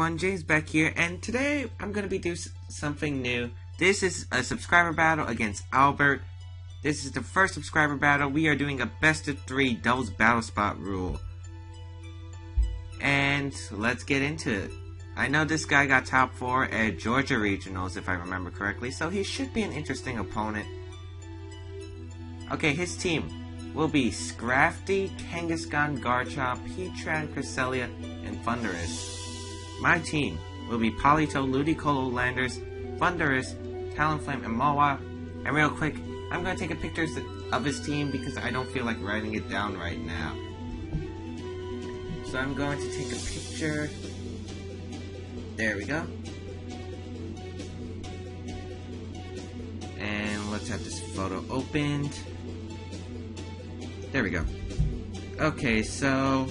everyone, Baek here, and today I'm going to be doing something new. This is a subscriber battle against Albert. This is the first subscriber battle. We are doing a best of 3 doubles battle spot rule. And let's get into it. I know this guy got top 4 at Georgia Regionals, if I remember correctly, so he should be an interesting opponent. Okay, his team will be Scrafty, Kangaskhan, Garchomp, Heatran, Cresselia, and Thundurus. My team will be Polito, Ludicolo, Landers, Thundurus, Talonflame, and Mawa. And real quick, I'm going to take a picture of his team because I don't feel like writing it down right now. So I'm going to take a picture. There we go. And let's have this photo opened. There we go. Okay, so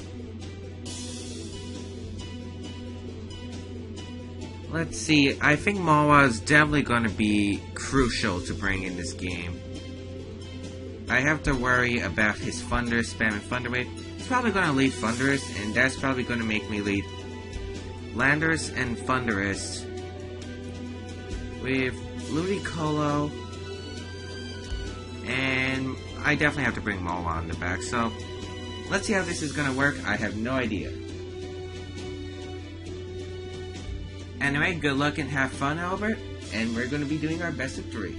let's see. I think Mawa is definitely going to be crucial to bring in this game. I have to worry about his Thundurus spamming Thunder Wave. He's probably going to lead Thundurus, and that's probably going to make me lead Landers and Thundurus with Ludicolo, and I definitely have to bring Mawa on the back, so let's see how this is going to work. I have no idea. Anyway, good luck and have fun, Albert, and we're going to be doing our best of 3.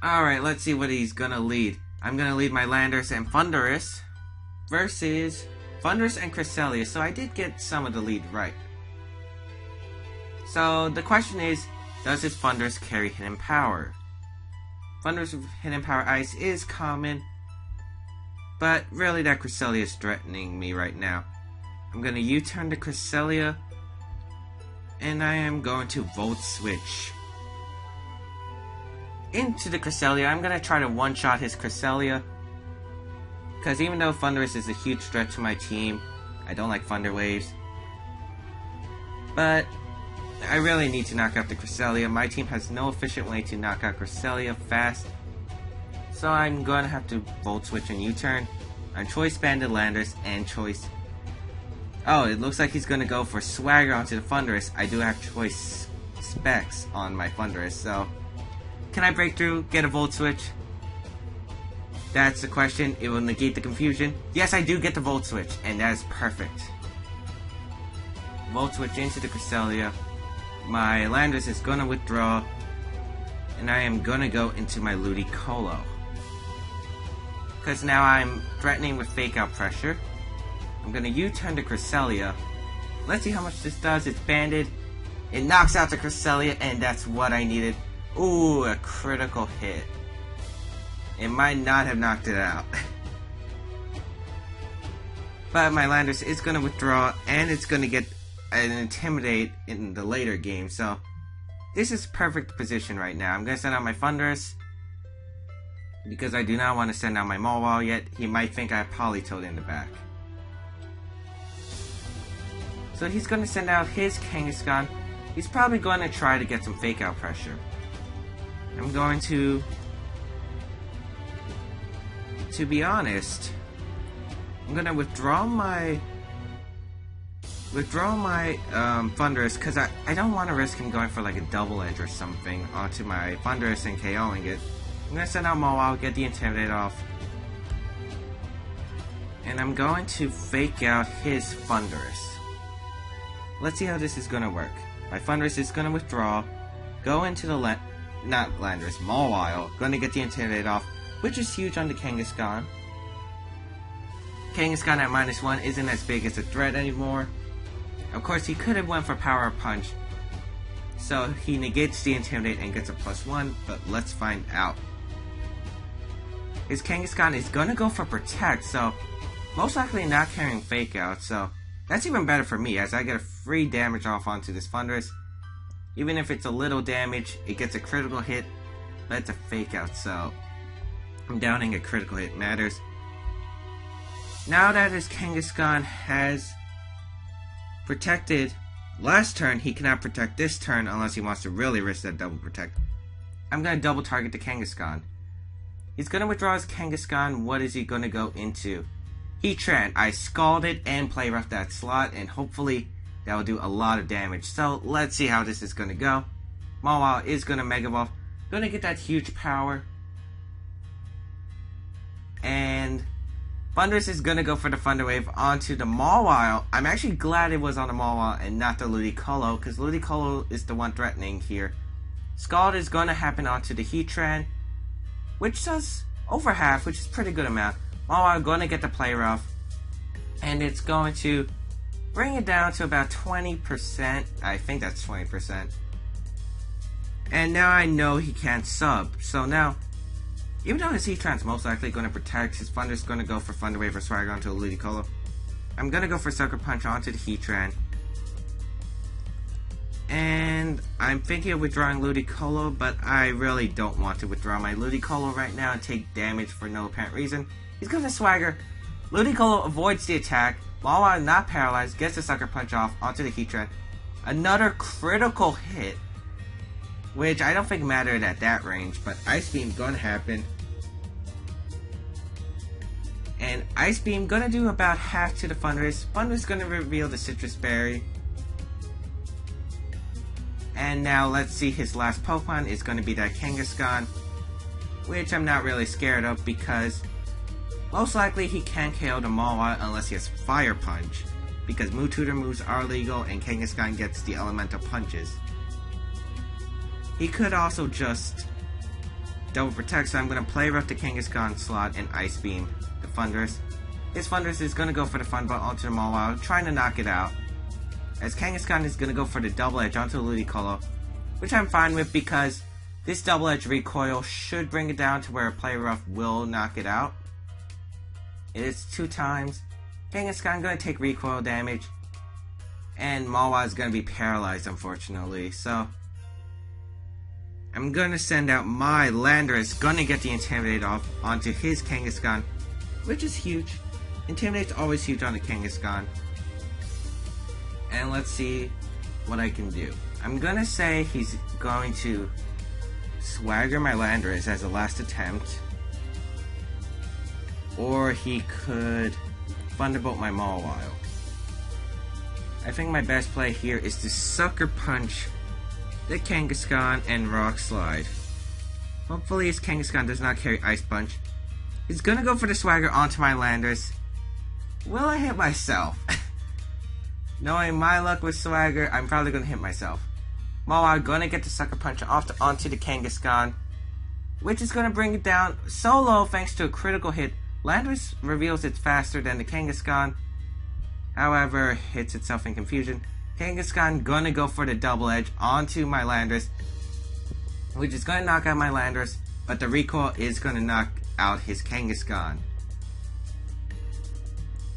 Alright, let's see what he's going to lead. I'm going to lead my Landers and Thundurus versus Thundurus and Cresselia, so I did get some of the lead right. So the question is, does his Thundurus carry Hidden Power? Thundurus with Hidden Power Ice is common, but really that Cresselia is threatening me right now. I'm going to U-turn to Cresselia, and I am going to Volt Switch into the Cresselia. I'm going to try to one-shot his Cresselia, because even though Thundurus is a huge threat to my team, I don't like Thunder Waves. But I really need to knock out the Cresselia. My team has no efficient way to knock out Cresselia fast, so I'm going to have to Volt Switch and U-turn on Choice Banded Landers and Choice... Oh, it looks like he's going to go for Swagger onto the Thundurus. I do have Choice Specs on my Thundurus, so can I break through, get a Volt Switch? That's the question. It will negate the confusion. Yes, I do get the Volt Switch, and that is perfect. Volt Switch into the Cresselia. My Landers is going to withdraw, and I am going to go into my Ludicolo, because now I'm threatening with Fake Out Pressure. I'm going to U-turn to Cresselia. Let's see how much this does. It's banded. It knocks out the Cresselia, and that's what I needed. Ooh, a critical hit. It might not have knocked it out. But my Landers is going to withdraw, and it's going to get an Intimidate in the later game. So this is perfect position right now. I'm going to send out my Thundurus, because I do not want to send out my Mawa yet. He might think I have Politoed in the back. So he's going to send out his Kangaskhan. He's probably going to try to get some Fake Out Pressure. I'm going to be honest, I'm going to withdraw my Thundurus, because I don't want to risk him going for like a double edge or something onto my Thundurus and KOing it. I'm going to send out Mawa, get the Intimidate off, and I'm going to Fake Out his Thundurus. Let's see how this is going to work. My Thundurus is going to withdraw, go into the not Landers, Mawile, going to get the Intimidate off, which is huge on the Kangaskhan. Kangaskhan at -1 isn't as big as a threat anymore. Of course, he could have went for Power Punch, so he negates the Intimidate and gets a +1, but let's find out. His Kangaskhan is going to go for Protect, so most likely not carrying Fake Out, so that's even better for me, as I get a free damage off onto this Thundurus. Even if it's a little damage, it gets a critical hit, but it's a Fake Out, so I'm downing a critical hit matters. Now that his Kangaskhan has protected last turn, he cannot protect this turn unless he wants to really risk that double protect. I'm going to double target the Kangaskhan. He's gonna withdraw his Kangaskhan. What is he gonna go into? Heatran. I scalded and play rough that slot, and hopefully that will do a lot of damage. So let's see how this is gonna go. Mawile is gonna Mega Evolve. Gonna get that huge power. And Thundurus is gonna go for the Thunder Wave onto the Mawile. I'm actually glad it was on the Mawile and not the Ludicolo, because Ludicolo is the one threatening here. Scald is gonna happen onto the Heatran, which does over half, which is a pretty good amount. Mawile gonna get the Play Rough, and it's going to bring it down to about 20%. I think that's 20%. And now I know he can't sub. So now, even though his Heatran's most likely going to protect, his Thunder's going to go for Thunder Wave or Swagger onto a Ludicolo. I'm going to go for Sucker Punch onto the Heatran. And I'm thinking of withdrawing Ludicolo, but I really don't want to withdraw my Ludicolo right now and take damage for no apparent reason. He's going to Swagger. Ludicolo avoids the attack. Mawile, not paralyzed, gets the Sucker Punch off onto the Heatran. Another critical hit, which I don't think mattered at that range, but Ice Beam gonna happen. And Ice Beam gonna do about half to the Thundurus. Thundurus gonna reveal the Citrus Berry. And now let's see, his last Pokemon is gonna be that Kangaskhan, which I'm not really scared of because most likely he can't KO the Mawile unless he has Fire Punch, because Mewtwo moves are legal and Kangaskhan gets the elemental punches. He could also just double protect, so I'm going to play rough the Kangaskhan slot and Ice Beam the Thundurus. His Thundurus is going to go for the Fun Ball onto the Mawile, trying to knock it out. As Kangaskhan is going to go for the Double Edge onto the Ludicolo, which I'm fine with because this Double Edge recoil should bring it down to where a play rough will knock it out. It is 2 times. Kangaskhan going to take recoil damage, and Mawile is going to be paralyzed, unfortunately. So I'm going to send out my Landorus, going to get the Intimidate off onto his Kangaskhan, which is huge. Intimidate's always huge on a Kangaskhan. And let's see what I can do. I'm going to say he's going to Swagger my Landorus as a last attempt. Or he could Thunderbolt my Mawile. I think my best play here is to Sucker Punch the Kangaskhan and Rock Slide. Hopefully his Kangaskhan does not carry Ice Punch. He's gonna go for the Swagger onto my Landorus. Will I hit myself? Knowing my luck with Swagger, I'm probably gonna hit myself. Mawile gonna get the Sucker Punch onto the Kangaskhan, which is gonna bring it down so low thanks to a critical hit. Landorus reveals it's faster than the Kangaskhan, however, hits itself in confusion. Kangaskhan gonna go for the Double Edge onto my Landorus, which is gonna knock out my Landorus, but the recoil is gonna knock out his Kangaskhan,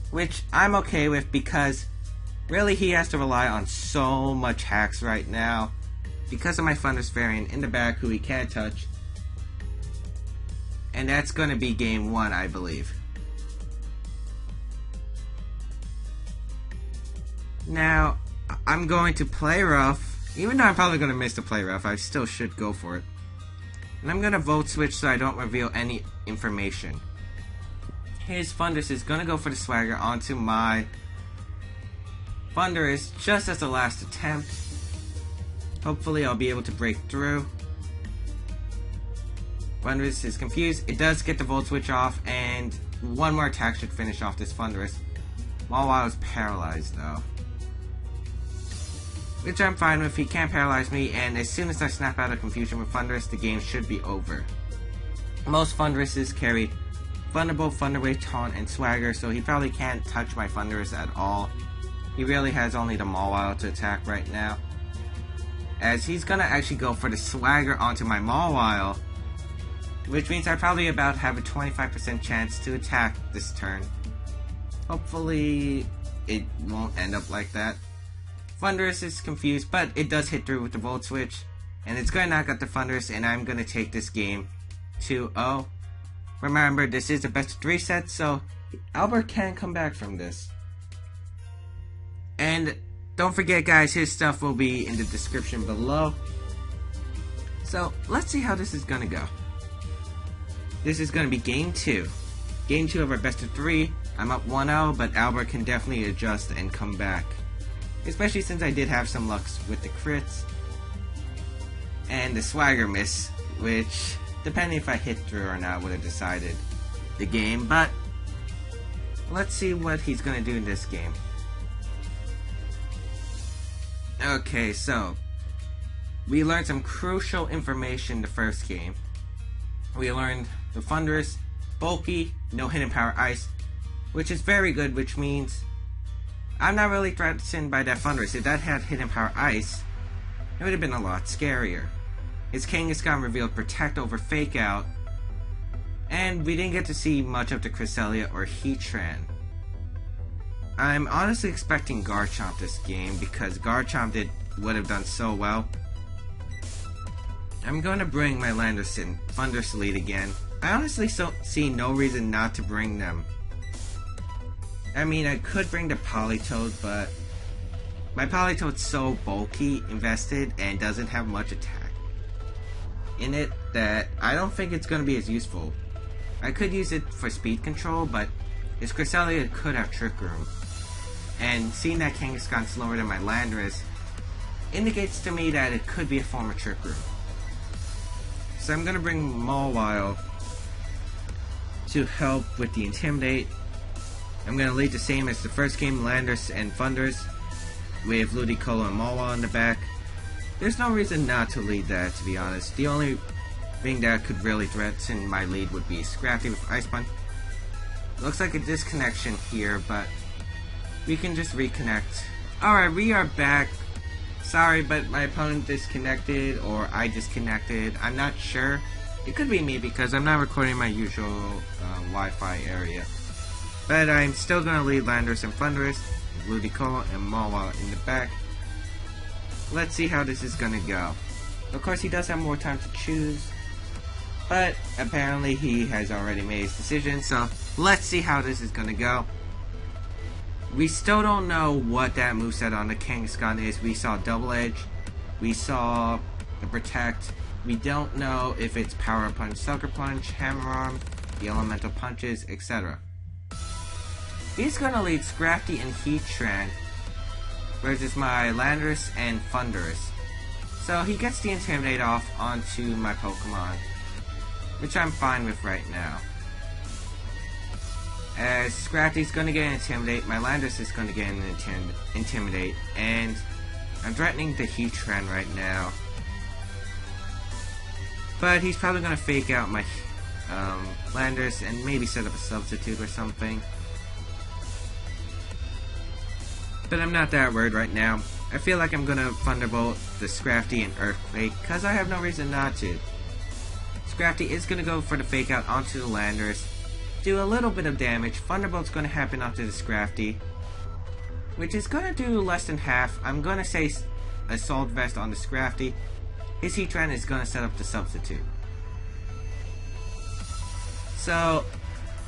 which I'm okay with because really he has to rely on so much hacks right now because of my Thundurus variant in the back who he can't touch. And that's going to be game 1, I believe. Now, I'm going to play rough. Even though I'm probably going to miss the play rough, I still should go for it. And I'm going to Volt Switch so I don't reveal any information. His Thundurus is going to go for the Swagger onto my Thundurus just as the last attempt. Hopefully I'll be able to break through. Thundurus is confused. It does get the Volt Switch off, and one more attack should finish off this Thundurus. Mawile is paralyzed though, which I'm fine with. He can't paralyze me, and as soon as I snap out of confusion with Thundurus, the game should be over. Most Thunduruses carry Thunderbolt, Thunder Wave, Taunt, and Swagger, so he probably can't touch my Thundurus at all. He really has only the Mawile to attack right now, as he's gonna actually go for the Swagger onto my Mawile, which means I probably about have a 25% chance to attack this turn. Hopefully it won't end up like that. Thundurus is confused, but it does hit through with the Volt Switch, and it's going to knock out the Thundurus, and I'm going to take this game 2-0. Remember, this is the best of 3 set, so Albert can come back from this. And don't forget, guys, his stuff will be in the description below. So let's see how this is going to go. This is going to be game 2. Game 2 of our best of 3. I'm up 1-0, but Albert can definitely adjust and come back. Especially since I did have some luck with the crits. And the swagger miss, which, depending if I hit through or not, would have decided the game. But, let's see what he's going to do in this game. Okay, so, we learned some crucial information the first game. We learned the Thunderous, bulky, no hidden power ice, which is very good, which means I'm not really threatened by that Thunderous. If that had hidden power ice, it would have been a lot scarier. His Kangaskhan revealed Protect over Fake Out, and we didn't get to see much of the Cresselia or Heatran. I'm honestly expecting Garchomp this game because Garchomp would have done so well. I'm going to bring my Landorus in Thunderous lead again. I honestly see no reason not to bring them. I mean, I could bring the Politoed, but my Politoed's so bulky, invested, and doesn't have much attack in it that I don't think it's going to be as useful. I could use it for speed control, but his Cresselia could have Trick Room. And seeing that Kangaskhan slower than my Landorus indicates to me that it could be a form of Trick Room. So I'm going to bring Mawile to help with the Intimidate. I'm going to lead the same as the first game, Landorus and Thunderous, with Ludicolo and Mawile in the back. There's no reason not to lead that, to be honest. The only thing that could really threaten my lead would be Scrafty with Ice Punch. Looks like a disconnection here, but we can just reconnect. Alright, we are back. Sorry, but my opponent disconnected, or I disconnected. I'm not sure. It could be me because I'm not recording my usual Wi-Fi area. But I'm still going to lead Landorus and Thunderous, Ludicolo and Mawile in the back. Let's see how this is going to go. Of course, he does have more time to choose, but apparently he has already made his decision, so let's see how this is going to go. We still don't know what that moveset on the Kangaskhan is. We saw Double Edge, we saw the Protect. We don't know if it's Power Punch, Sucker Punch, Hammer Arm, the Elemental Punches, etc. He's going to lead Scrafty and Heatran versus my Landorus and Thunderous. So he gets the Intimidate off onto my Pokemon, which I'm fine with right now. As Scrafty's going to get an Intimidate, my Landorus is going to get an Intimidate, and I'm threatening the Heatran right now. But he's probably going to fake out my Landorus and maybe set up a substitute or something. But I'm not that worried right now. I feel like I'm going to Thunderbolt the Scrafty and Earthquake because I have no reason not to. Scrafty is going to go for the fake out onto the Landorus, do a little bit of damage. Thunderbolt's going to happen onto the Scrafty, which is going to do less than half. I'm going to say Assault Vest on the Scrafty. His Heatran is going to set up the substitute. So,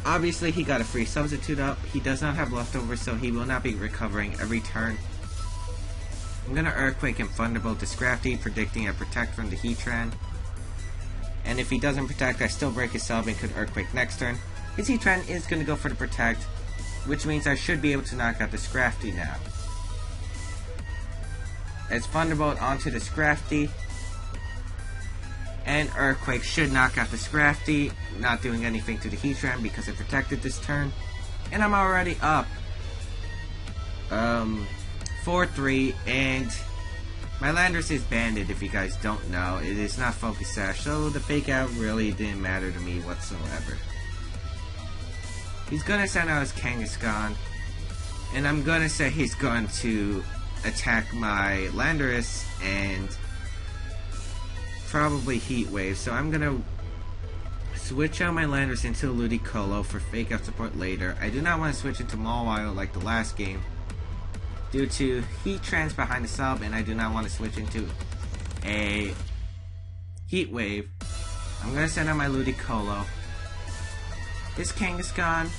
obviously he got a free substitute up. He does not have leftovers, so he will not be recovering every turn. I'm going to Earthquake and Thunderbolt the Scrafty, predicting a Protect from the Heatran. And if he doesn't Protect, I still break his sub and could Earthquake next turn. His Heatran is going to go for the Protect, which means I should be able to knock out the Scrafty now. As Thunderbolt onto the Scrafty, and Earthquake should knock out the Scrafty, not doing anything to the Heatran because it protected this turn. And I'm already up 4-3, and my Landorus is banded if you guys don't know. It is not Focus Sash, so the fake out really didn't matter to me whatsoever. He's gonna send out his Kangaskhan, and I'm gonna say he's going to attack my Landorus and probably Heat Wave. So I'm gonna switch out my Landorus into Ludicolo for fake out support later. I do not want to switch into Mawile like the last game due to Heatran's behind the sub, and I do not want to switch into a Heat Wave. I'm gonna send out my Ludicolo. This Kangaskhan,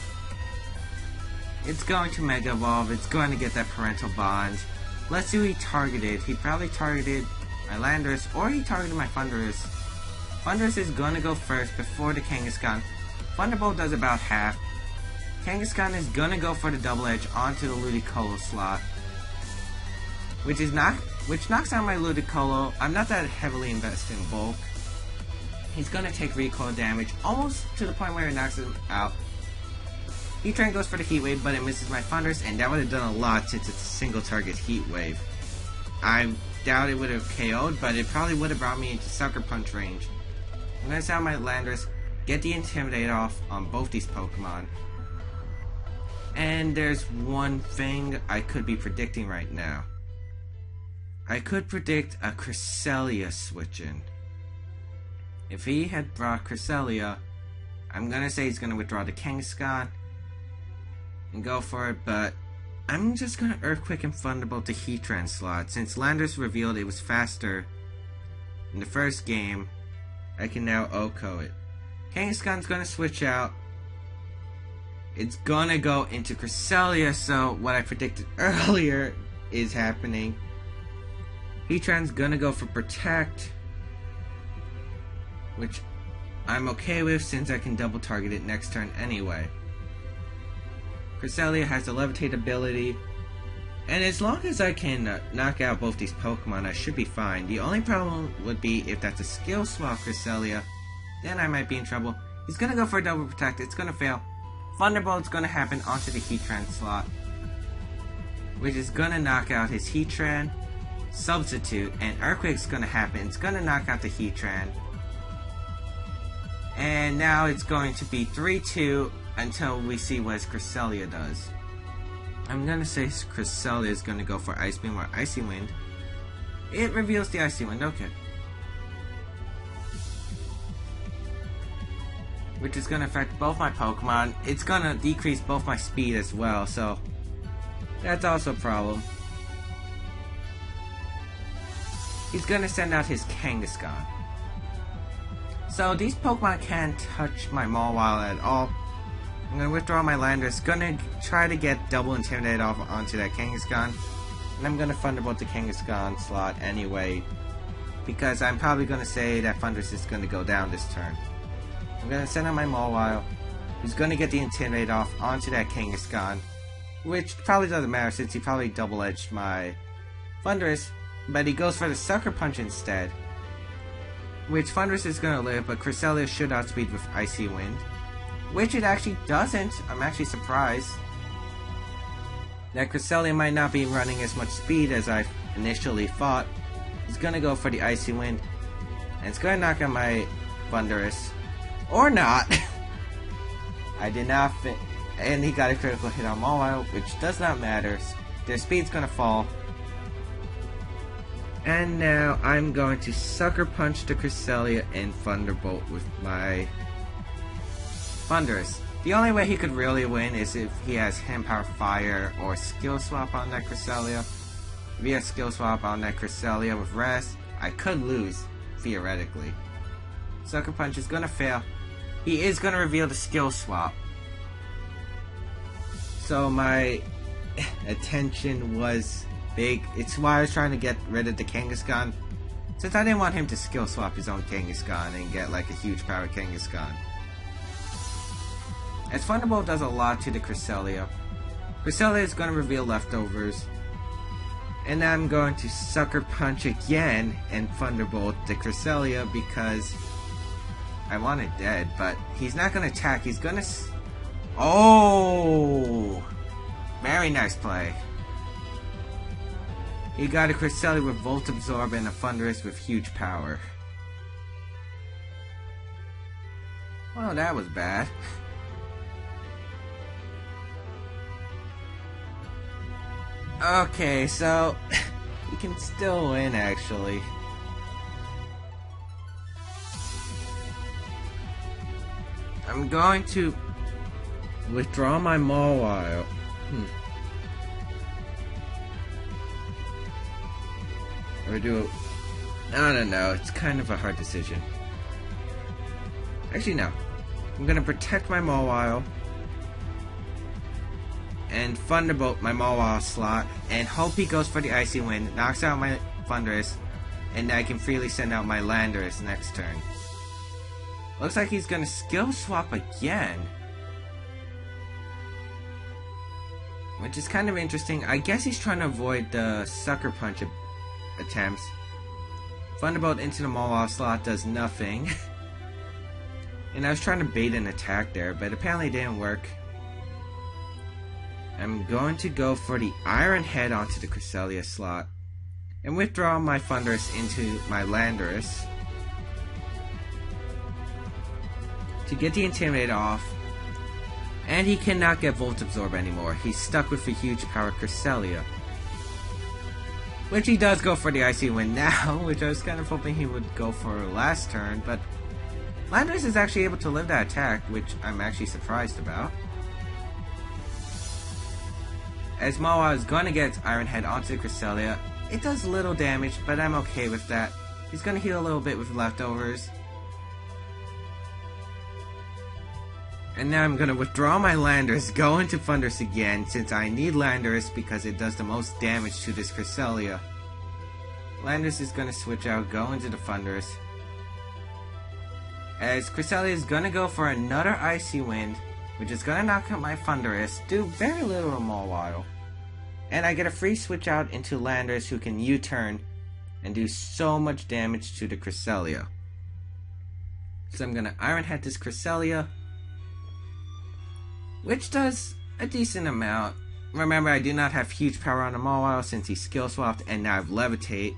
it's going to Mega Evolve. It's going to get that Parental Bond. Let's see who he targeted. He probably targeted my Landorus, or he targeted my Thunderous. Thunderous is gonna go first before the Kangaskhan. Thunderbolt does about half. Kangaskhan is gonna go for the double edge onto the Ludicolo slot, which knocks out my Ludicolo. I'm not that heavily invested in bulk. He's gonna take recoil damage almost to the point where it knocks him out. Heatran goes for the Heat Wave, but it misses my Thunderous, and that would have done a lot since it's a single target Heat Wave. I doubt it would have KO'd, but it probably would have brought me into Sucker Punch range. I'm gonna sound my Landorus, get the Intimidate off on both these Pokemon. And there's one thing I could be predicting right now. I could predict a Cresselia switch-in. If he had brought Cresselia, I'm gonna say he's gonna withdraw the Kangaskhan and go for it, but I'm just gonna Earthquake and Thunderbolt the Heatran slot. Since Landorus revealed it was faster in the first game, I can now OHKO it. Kangaskhan's gonna switch out. It's gonna go into Cresselia, so what I predicted earlier is happening. Heatran's gonna go for Protect, which I'm okay with since I can double target it next turn anyway. Cresselia has the Levitate ability, and as long as I can knock out both these Pokemon, I should be fine. The only problem would be if that's a skill swap Cresselia, then I might be in trouble. He's gonna go for a double Protect, it's gonna fail. Thunderbolt's gonna happen onto the Heatran slot, which is gonna knock out his Heatran. Substitute, and Earthquake's gonna happen. It's gonna knock out the Heatran. And now it's going to be 3-2 until we see what Cresselia does. I'm gonna say Cresselia is gonna go for Ice Beam or Icy Wind. It reveals the Icy Wind, okay. Which is gonna affect both my Pokemon. It's gonna decrease both my speed as well, so that's also a problem. He's gonna send out his Kangaskhan. So these Pokemon can't touch my Mawile at all. I'm gonna withdraw my Landorus, gonna try to get double Intimidate off onto that Kangaskhan. And I'm gonna Thunderbolt the Kangaskhan slot anyway, because I'm probably gonna say that Thunderous is gonna go down this turn. I'm gonna send out my Mawile, who's gonna get the Intimidate off onto that Kangaskhan, which probably doesn't matter since he probably double-edged my Thunderous, but he goes for the Sucker Punch instead, which Thunderous is gonna live, but Cresselia should outspeed with Icy Wind, which it actually doesn't. I'm actually surprised that Cresselia might not be running as much speed as I initially thought. He's gonna go for the Icy Wind, and it's gonna knock out my Thunderous. Or not. I did not fit. And he got a critical hit on Mawile, which does not matter. Their speed's gonna fall. And now I'm going to Sucker Punch the Cresselia and Thunderbolt with my Thunderous. The only way he could really win is if he has Hand Power Fire or Skill Swap on that Cresselia. If he has Skill Swap on that Cresselia with Rest, I could lose, theoretically. Sucker Punch is gonna fail. He is gonna reveal the Skill Swap. So my attention was big. It's why I was trying to get rid of the Kangaskhan, since I didn't want him to Skill Swap his own Kangaskhan and get like a huge power Kangaskhan. As Thunderbolt does a lot to the Cresselia. Cresselia is gonna reveal Leftovers. And I'm going to Sucker Punch again and Thunderbolt the Cresselia because I want it dead, but he's not going to attack. He's going to... Oh! Very nice play. He got a Cresselia with Volt Absorb and a Thunderous with huge power. Well, that was bad. Okay, so... he can still win, actually. I'm going to withdraw my Mawile. Or do... I don't know, it's kind of a hard decision. Actually, no. I'm gonna protect my Mawile and Thunderbolt my Mawile slot and hope he goes for the Icy Wind, knocks out my Thunderous, and I can freely send out my Landorus next turn. Looks like he's gonna skill swap again. Which is kind of interesting. I guess he's trying to avoid the sucker punch attempts. Thunderbolt into the Mawile slot does nothing. And I was trying to bait an attack there, but apparently it didn't work. I'm going to go for the Iron Head onto the Cresselia slot. And withdraw my Thundurus into my Landorus. To get the Intimidate off. And he cannot get Volt Absorb anymore. He's stuck with the huge power Cresselia. Which he does go for the Icy Wind now, which I was kind of hoping he would go for last turn, but Landorus is actually able to live that attack, which I'm actually surprised about. As Mawile is going to get its Iron Head onto the Cresselia, it does little damage, but I'm okay with that. He's going to heal a little bit with leftovers. And now I'm going to withdraw my Landorus, go into Thundurus again, since I need Landorus because it does the most damage to this Cresselia. Landorus is going to switch out, go into the Thundurus. As Cresselia is going to go for another Icy Wind, which is going to knock out my Thundurus, do very little to Mawile. And I get a free switch out into Landorus, who can U-turn and do so much damage to the Cresselia. So I'm going to Iron Head this Cresselia, which does a decent amount. Remember, I do not have huge power on the Mawile since he skill swapped, and now I have Levitate.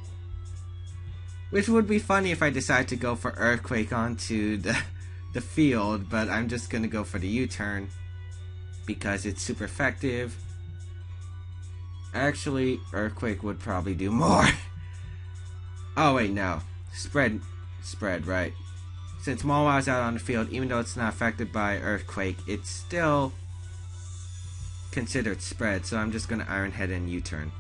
Which would be funny if I decide to go for Earthquake onto the field, but I'm just going to go for the U-turn because it's super effective. Actually, Earthquake would probably do more. Oh wait, no. Spread, right. Since Mawile's out on the field, even though it's not affected by Earthquake, it's still considered spread, so I'm just going to Iron Head and U-turn.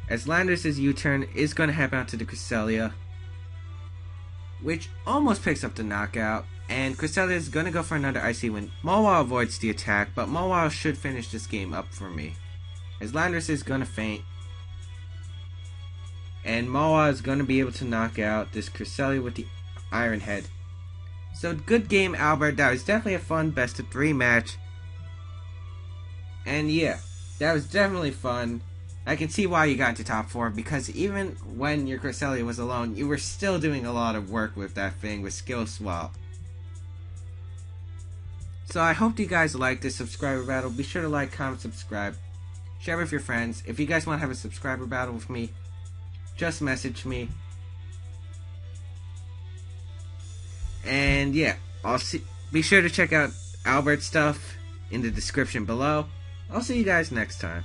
As Landorus' U-turn is going to happen onto the Cresselia, which almost picks up the knockout, and Cresselia is going to go for another Icy Wind. Mawile avoids the attack, but Mawile should finish this game up for me. As Landorus is going to faint, and Mawile is going to be able to knock out this Cresselia with the Iron Head. So good game, Albert. That was definitely a fun best of 3 match. And yeah, that was definitely fun. I can see why you got to top 4, because even when your Cresselia was alone, you were still doing a lot of work with that thing with skill swap. So I hope you guys liked this subscriber battle. Be sure to like, comment, subscribe. Share with your friends. If you guys want to have a subscriber battle with me, just message me. And yeah, be sure to check out Albert's stuff in the description below. I'll see you guys next time.